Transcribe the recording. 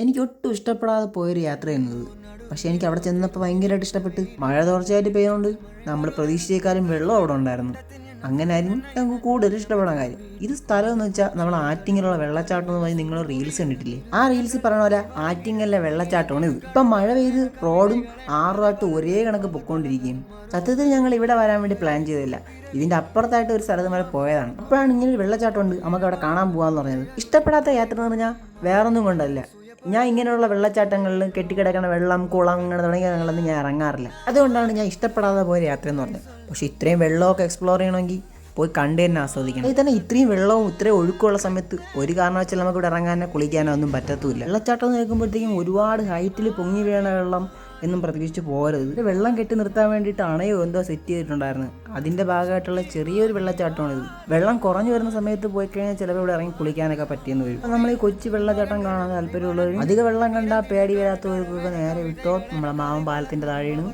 എനിക്ക് ഒട്ടും ഇഷ്ടപ്പെടാതെ പോയൊരു യാത്രയായിരുന്നു ഇത്. പക്ഷേ എനിക്ക് അവിടെ ചെന്നപ്പോൾ ഭയങ്കരമായിട്ട് ഇഷ്ടപ്പെട്ട്. മഴ തുടർച്ചയായിട്ട് പെയ്യുന്നുണ്ട്, നമ്മൾ പ്രതീക്ഷിച്ചേക്കാളും വെള്ളം അവിടെ ഉണ്ടായിരുന്നു. അങ്ങനെ ആയിരുന്നു ഞങ്ങൾക്ക് കൂടുതൽ ഇഷ്ടപ്പെടാൻ കാര്യം. ഇത് സ്ഥലം എന്ന് വെച്ചാൽ നമ്മൾ ആറ്റിങ്ങിലുള്ള വെള്ളച്ചാട്ടം എന്ന് പറഞ്ഞ് നിങ്ങൾ റീൽസ് കണ്ടിട്ടില്ലേ? ആ റീൽസ് പറഞ്ഞ പോലെ ആറ്റിങ്ങലിലെ വെള്ളച്ചാട്ടമാണ് ഇത്. ഇപ്പം മഴ പെയ്ത് റോഡും ആറുമായിട്ട് ഒരേ കണക്ക് പൊക്കോണ്ടിരിക്കുകയും. സത്യത്തിൽ ഞങ്ങൾ ഇവിടെ വരാൻ വേണ്ടി പ്ലാൻ ചെയ്തില്ല, ഇതിൻ്റെ അപ്പുറത്തായിട്ട് ഒരു സ്ഥലത്ത് വരെ പോയതാണ്. അപ്പോഴാണ് ഇങ്ങനെ ഒരു വെള്ളച്ചാട്ടമുണ്ട്, നമുക്ക് അവിടെ കാണാൻ പോകാമെന്ന് പറഞ്ഞത്. ഇഷ്ടപ്പെടാത്ത യാത്ര എന്ന് പറഞ്ഞാൽ വേറൊന്നും കൊണ്ടല്ല, ഞാൻ ഇങ്ങനെയുള്ള വെള്ളച്ചാട്ടങ്ങളിൽ കെട്ടിക്കിടക്കുന്ന വെള്ളം, കുളം, അങ്ങനെ തുടങ്ങിയ സ്ഥലങ്ങളൊന്നും ഞാൻ ഇറങ്ങാറില്ല. അതുകൊണ്ടാണ് ഞാൻ ഇഷ്ടപ്പെടാതെ പോയ യാത്ര എന്ന് പറഞ്ഞത്. പക്ഷേ ഇത്രയും വെള്ളമൊക്കെ എക്സ്പ്ലോർ ചെയ്യണമെങ്കിൽ പോയി കണ്ടു തന്നെ ആസ്വദിക്കണം. അതിൽ തന്നെ ഇത്രയും വെള്ളവും ഇത്രയും ഒഴുക്കുള്ള സമയത്ത് ഒരു കാരണവച്ചാൽ നമുക്ക് ഇവിടെ ഇറങ്ങാനോ കുളിക്കാനോ ഒന്നും പറ്റത്തുമില്ല. വെള്ളച്ചാട്ടം എന്ന് കേൾക്കുമ്പോഴത്തേക്കും ഒരുപാട് ഹൈറ്റിൽ പൊങ്ങി വീണ വെള്ളം എന്നും പ്രതീക്ഷിച്ച് പോകരുത്. വെള്ളം കെട്ടി നിർത്താൻ വേണ്ടിയിട്ട് അണയോ എന്തോ സെറ്റ് ചെയ്തിട്ടുണ്ടായിരുന്നു, അതിൻ്റെ ഭാഗമായിട്ടുള്ള ചെറിയൊരു വെള്ളച്ചാട്ടമാണിത്. വെള്ളം കുറഞ്ഞു വരുന്ന സമയത്ത് പോയി കഴിഞ്ഞാൽ ചിലപ്പോൾ ഇവിടെ ഇറങ്ങി കുളിക്കാനൊക്കെ പറ്റിയെന്ന് വരും. നമ്മൾ ഈ കൊച്ചു വെള്ളച്ചാട്ടം കാണാൻ താല്പര്യമുള്ളവരും അധിക വെള്ളം കണ്ടാൽ പേടി വരാത്തവർക്കൊക്കെ നേരെ വിട്ടോ നമ്മളെ മാവൻ പാലത്തിൻ്റെ താഴെയാണ്